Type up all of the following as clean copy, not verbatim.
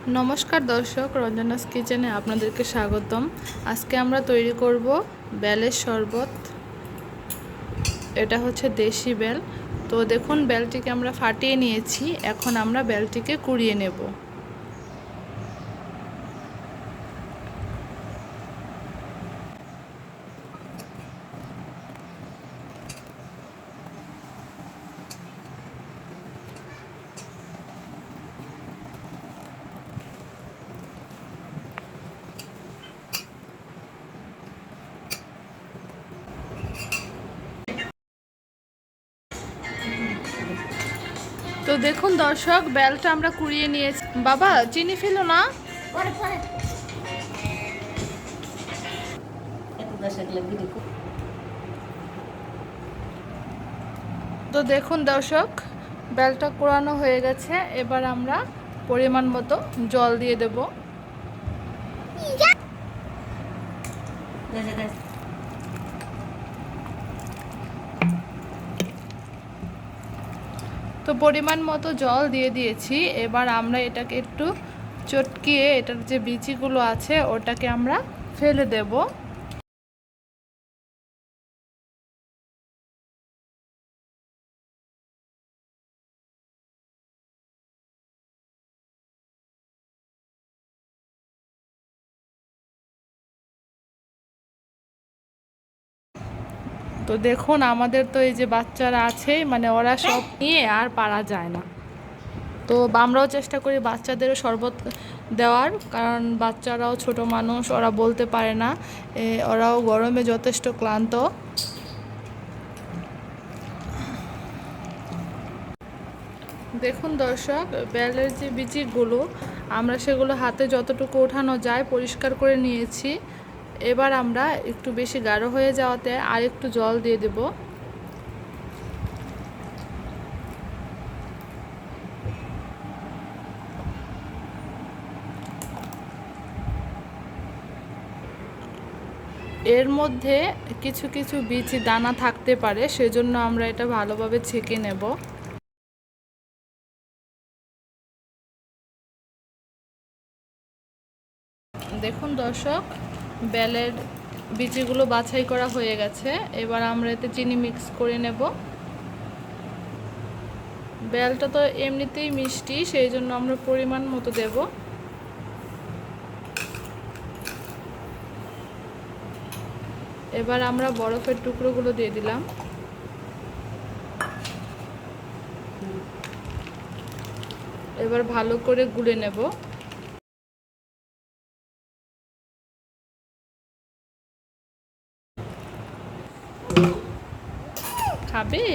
নমস্কার দর্শক, রঞ্জনাস কিচেনে আপনাদেরকে স্বাগতম। আজকে আমরা তৈরি করব বেলের শরবত। এটা হচ্ছে দেশি বেল। তো দেখুন, বেলটিকে আমরা ফাটিয়ে নিয়েছি। এখন আমরা বেলটিকে কুড়িয়ে নেব। তো দেখুন দর্শক, বেলটা আমরা কুড়িয়ে নিয়েছি। বাবা, চিনি ফেলো না। তো দেখুন দর্শক, বেলটা কুড়ানো হয়ে গেছে। এবার আমরা পরিমাণ মতো জল দিয়ে দেব। তো পরিমাণ মতো জল দিয়ে দিয়েছি। এবার আমরা এটাকে একটু চটকিয়ে এটার যে বিচিগুলো আছে ওটাকে আমরা ফেলে দেব। তো দেখুন, আমাদের তো এই যে বাচ্চারা আছে, মানে ওরা সব নিয়ে আর পারা যায় না। তো আমরাও চেষ্টা করি বাচ্চাদেরও শরবত দেওয়ার, কারণ বাচ্চারাও ছোট মানুষ, ওরা বলতে পারে না। ওরাও গরমে যথেষ্ট ক্লান্ত। দেখুন দর্শক, বেলের যে বিচিগুলো আমরা সেগুলো হাতে যতটুকু ওঠানো যায় পরিষ্কার করে নিয়েছি। এবার আমরা একটু বেশি গাঢ় হয়ে যাওয়াতে আর একটু জল দিয়ে দেব। এর মধ্যে কিছু কিছু বিচি দানা থাকতে পারে, সেজন্য আমরা এটা ভালোভাবে ছেঁকে নেব। দেখুন দর্শক, বেলের বিচিগুলো বাছাই করা হয়ে গেছে। এবার আমরা এতে চিনি মিক্স করে নেব। বেলটা তো এমনিতেই মিষ্টি, সেই জন্য আমরা পরিমাণ মতো দেব। এবার আমরা বরফের টুকরোগুলো দিয়ে দিলাম। এবার ভালো করে গুলে নেব। খাবে?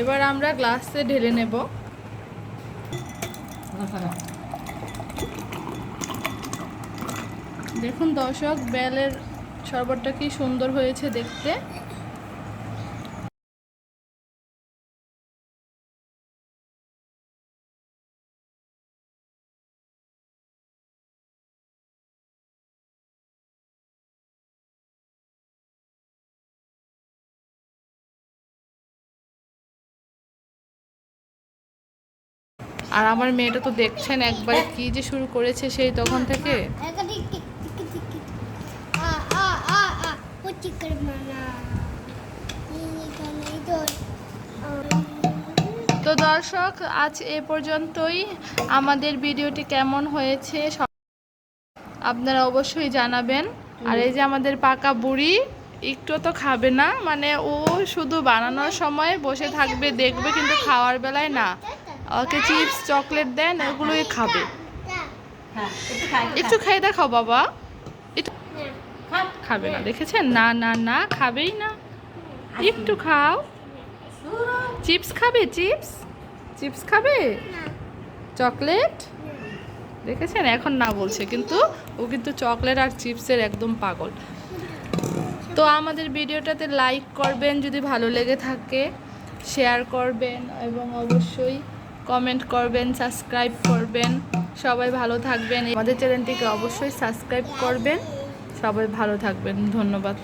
এবার আমরা গ্লাসে ঢেলে নেব। দেখুন দর্শক, বেলের শরবতটা কি সুন্দর হয়েছে দেখতে। আর আমার মেয়েটা তো দেখছেন একবার কি যে শুরু করেছে সেই তখন থেকে। তো দর্শক, আজ এ পর্যন্তই। আমাদের ভিডিওটি কেমন হয়েছে আপনারা অবশ্যই জানাবেন। আর এই যে আমাদের পাকা বুড়ি একটু তো খাবে না, মানে ও শুধু বানানোর সময় বসে থাকবে, দেখবে, কিন্তু খাওয়ার বেলায় না। ওকে চিপস চকলেট দেন, এগুলোই খাবে। একটু খাই দেখাও বাবা। একটু খাবে না, দেখেছেন? না না না, খাবেই না। একটু খাও। চিপস খাবে? চিপস চিপস খাবে? চকলেট? দেখেছেন, এখন না বলছে, কিন্তু ও কিন্তু চকলেট আর চিপসের একদম পাগল। তো আমাদের ভিডিওটাতে লাইক করবেন যদি ভালো লেগে থাকে, শেয়ার করবেন এবং অবশ্যই কমেন্ট করবেন, সাবস্ক্রাইব করবেন। সবাই ভালো থাকবেন। আমাদের চ্যানেলটিকে অবশ্যই সাবস্ক্রাইব করবেন। সবাই ভালো থাকবেন। ধন্যবাদ।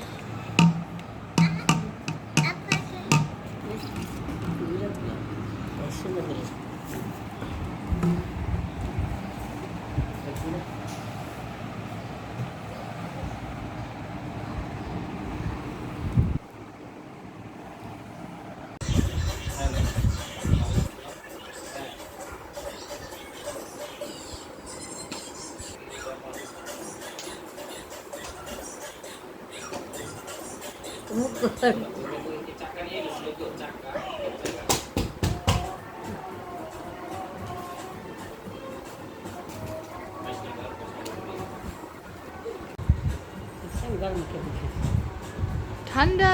ঠান্ডা